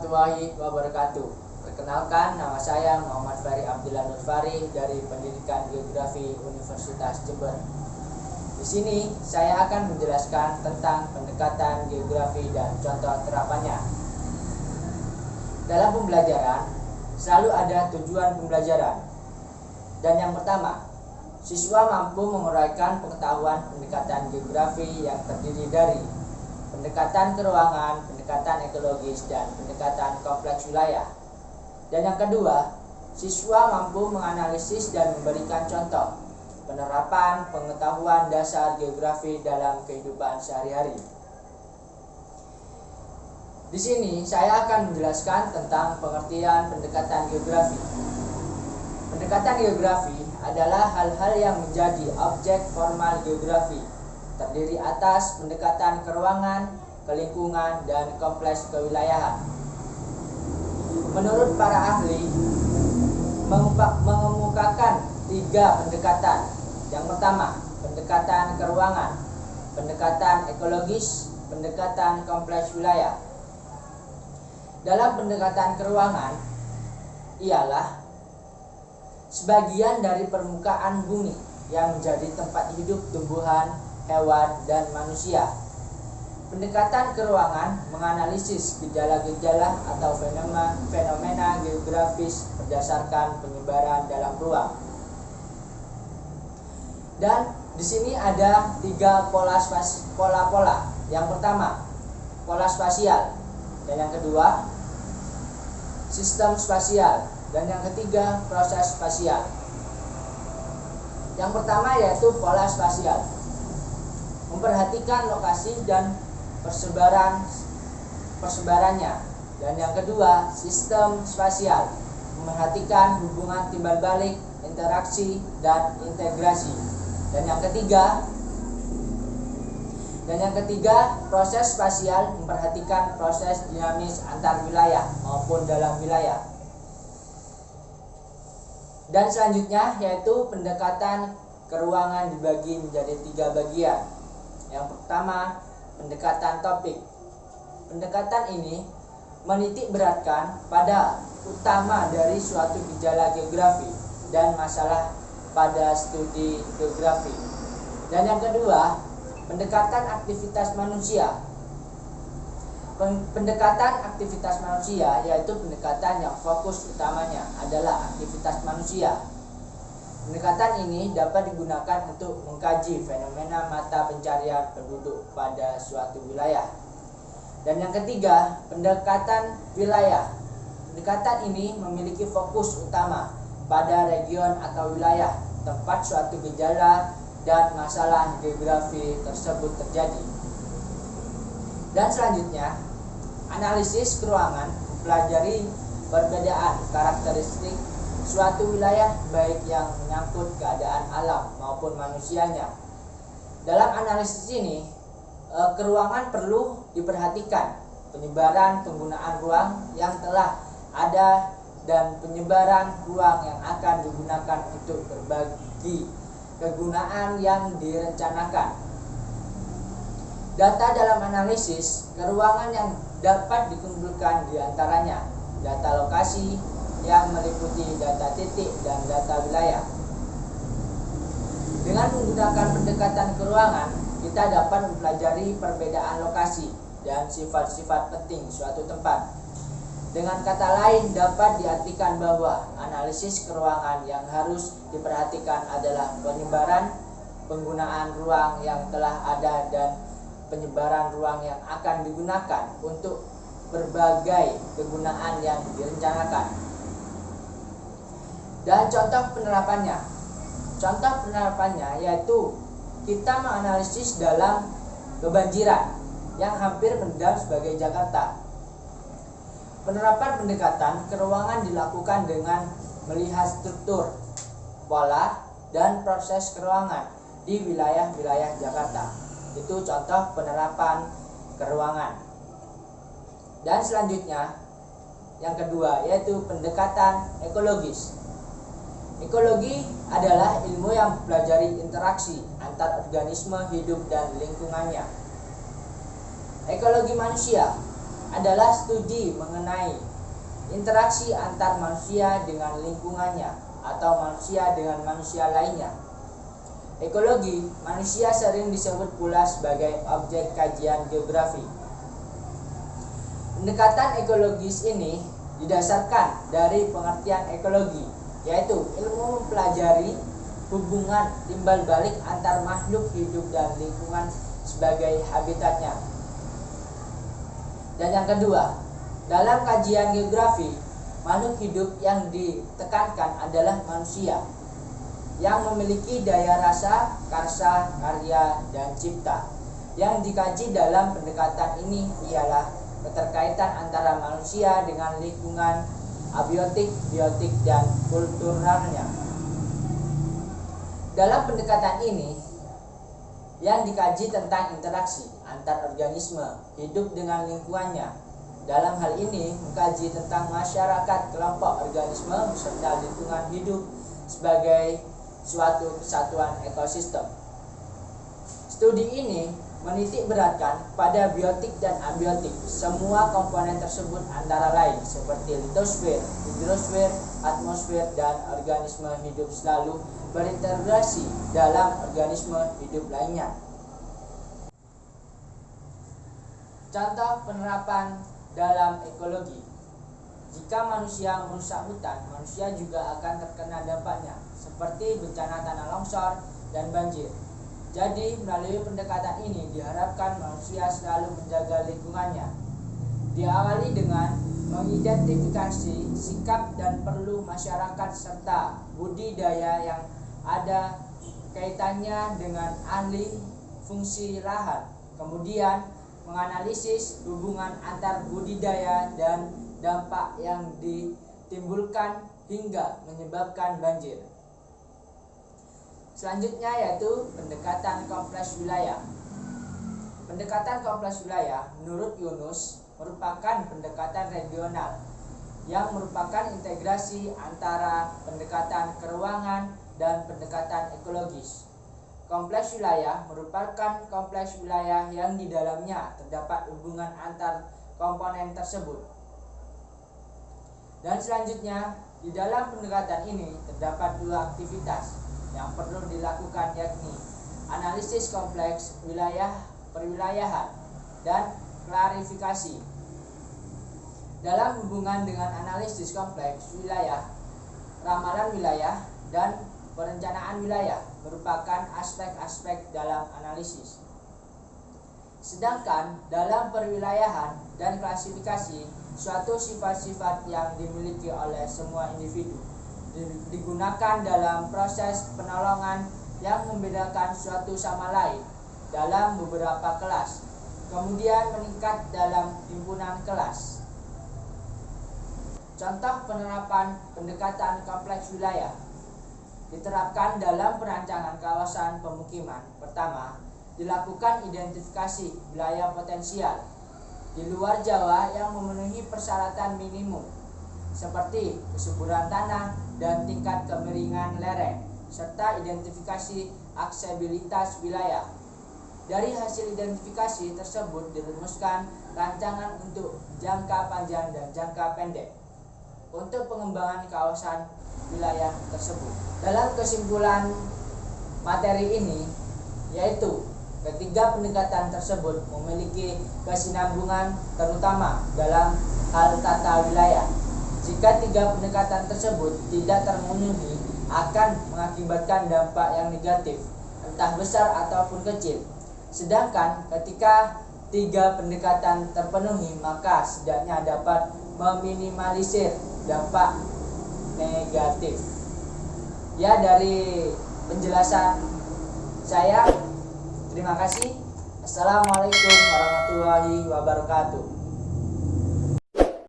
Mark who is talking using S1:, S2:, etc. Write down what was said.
S1: warahmatullahi wabarakatuh. Perkenalkan, nama saya Muhammad Fahri Abdillah Nurfari dari Pendidikan Geografi Universitas Jember. Di sini saya akan menjelaskan tentang pendekatan geografi dan contoh terapannya. Dalam pembelajaran, selalu ada tujuan pembelajaran. Dan yang pertama, siswa mampu menguraikan pengetahuan pendekatan geografi yang terdiri dari pendekatan keruangan, pendekatan ekologis, dan pendekatan kompleks wilayah. Dan yang kedua, siswa mampu menganalisis dan memberikan contoh penerapan pengetahuan dasar geografi dalam kehidupan sehari-hari. Di sini saya akan menjelaskan tentang pengertian pendekatan geografi. Pendekatan geografi adalah hal-hal yang menjadi objek formal geografi, terdiri atas pendekatan keruangan, kelingkungan, dan kompleks kewilayahan. Menurut para ahli, mengemukakan 3 pendekatan. Yang pertama, pendekatan keruangan, pendekatan ekologis, pendekatan kompleks wilayah. Dalam pendekatan keruangan, ialah sebagian dari permukaan bumi yang menjadi tempat hidup tumbuhan, hewan, dan manusia. Pendekatan keruangan menganalisis gejala-gejala atau fenomena geografis berdasarkan penyebaran dalam ruang. Dan di sini ada 3 pola-pola. Yang pertama, pola spasial, dan yang kedua, sistem spasial, dan yang ketiga, proses spasial. Yang pertama yaitu pola spasial, memperhatikan lokasi dan persebarannya. Dan yang kedua, sistem spasial, memperhatikan hubungan timbal balik, interaksi, dan integrasi. Dan yang ketiga, proses spasial, memperhatikan proses dinamis antar wilayah maupun dalam wilayah. Dan selanjutnya yaitu pendekatan keruangan dibagi menjadi 3 bagian. Yang pertama, pendekatan topik. Pendekatan ini menitik beratkan pada utama dari suatu gejala geografi dan masalah pada studi geografi. Dan yang kedua, pendekatan aktivitas manusia. Pendekatan aktivitas manusia yaitu pendekatan yang fokus utamanya adalah aktivitas manusia. Pendekatan ini dapat digunakan untuk mengkaji fenomena mata pencarian penduduk pada suatu wilayah. Dan yang ketiga, pendekatan wilayah. Pendekatan ini memiliki fokus utama pada region atau wilayah tempat suatu gejala dan masalah geografi tersebut terjadi. Dan selanjutnya, analisis keruangan mempelajari perbedaan karakteristik suatu wilayah baik yang menyangkut keadaan alam maupun manusianya. Dalam analisis ini, keruangan perlu diperhatikan penyebaran penggunaan ruang yang telah ada dan penyebaran ruang yang akan digunakan untuk berbagi kegunaan yang direncanakan. Data dalam analisis keruangan yang dapat dikumpulkan diantaranya data lokasi yang meliputi data titik dan data wilayah. Dengan menggunakan pendekatan keruangan, kita dapat mempelajari perbedaan lokasi dan sifat-sifat penting suatu tempat. Dengan kata lain, dapat diartikan bahwa analisis keruangan yang harus diperhatikan adalah penyebaran penggunaan ruang yang telah ada dan penyebaran ruang yang akan digunakan untuk berbagai kegunaan yang direncanakan. Dan contoh penerapannya yaitu kita menganalisis dalam kebanjiran yang hampir merendam sebagai Jakarta. Penerapan pendekatan keruangan dilakukan dengan melihat struktur, pola, dan proses keruangan di wilayah-wilayah Jakarta. Itu contoh penerapan keruangan. Dan selanjutnya, yang kedua yaitu pendekatan ekologis. Ekologi adalah ilmu yang mempelajari interaksi antar organisme hidup dan lingkungannya. Ekologi manusia adalah studi mengenai interaksi antar manusia dengan lingkungannya atau manusia dengan manusia lainnya. Ekologi manusia sering disebut pula sebagai objek kajian geografi. Pendekatan ekologis ini didasarkan dari pengertian ekologi, yaitu ilmu mempelajari hubungan timbal balik antar makhluk hidup dan lingkungan sebagai habitatnya. Dan yang kedua, dalam kajian geografi, makhluk hidup yang ditekankan adalah manusia yang memiliki daya rasa, karsa, karya, dan cipta. Yang dikaji dalam pendekatan ini ialah keterkaitan antara manusia dengan lingkungan, abiotik, biotik, dan kulturalnya. Dalam pendekatan ini, yang dikaji tentang interaksi antar organisme hidup dengan lingkungannya. Dalam hal ini, mengkaji tentang masyarakat, kelompok organisme, serta lingkungan hidup sebagai suatu kesatuan ekosistem. Studi ini menitik beratkan pada biotik dan abiotik. Semua komponen tersebut antara lain seperti litosfer, hidrosfer, atmosfer, dan organisme hidup selalu berintegrasi dalam organisme hidup lainnya. Contoh penerapan dalam ekologi. Jika manusia merusak hutan, manusia juga akan terkena dampaknya, seperti bencana tanah longsor dan banjir. Jadi, melalui pendekatan ini diharapkan manusia selalu menjaga lingkungannya. Diawali dengan mengidentifikasi sikap dan perlu masyarakat serta budidaya yang ada kaitannya dengan ahli fungsi lahan. Kemudian, menganalisis hubungan antar budidaya dan dampak yang ditimbulkan hingga menyebabkan banjir. Selanjutnya yaitu pendekatan kompleks wilayah. Pendekatan kompleks wilayah menurut Yunus merupakan pendekatan regional yang merupakan integrasi antara pendekatan keruangan dan pendekatan ekologis. Kompleks wilayah merupakan kompleks wilayah yang di dalamnya terdapat hubungan antar komponen tersebut. Dan selanjutnya, di dalam pendekatan ini terdapat dua aktivitas yang perlu dilakukan, yakni analisis kompleks wilayah perwilayahan dan klarifikasi. Dalam hubungan dengan analisis kompleks wilayah, ramalan wilayah dan perencanaan wilayah merupakan aspek-aspek dalam analisis. Sedangkan dalam perwilayahan dan klasifikasi, suatu sifat-sifat yang dimiliki oleh semua individu digunakan dalam proses penolongan yang membedakan suatu sama lain dalam beberapa kelas, kemudian meningkat dalam himpunan kelas. Contoh penerapan pendekatan kompleks wilayah diterapkan dalam perancangan kawasan pemukiman. Pertama, dilakukan identifikasi wilayah potensial di luar Jawa yang memenuhi persyaratan minimum seperti kesuburan tanah dan tingkat kemiringan lereng, serta identifikasi aksesibilitas wilayah. Dari hasil identifikasi tersebut dirumuskan rancangan untuk jangka panjang dan jangka pendek untuk pengembangan kawasan wilayah tersebut. Dalam kesimpulan materi ini, yaitu ketiga pendekatan tersebut memiliki kesinambungan terutama dalam hal tata wilayah. Jika tiga pendekatan tersebut tidak terpenuhi, akan mengakibatkan dampak yang negatif, entah besar ataupun kecil. Sedangkan ketika tiga pendekatan terpenuhi, maka setidaknya dapat meminimalisir dampak negatif. Ya, dari penjelasan saya, terima kasih. Assalamualaikum warahmatullahi wabarakatuh.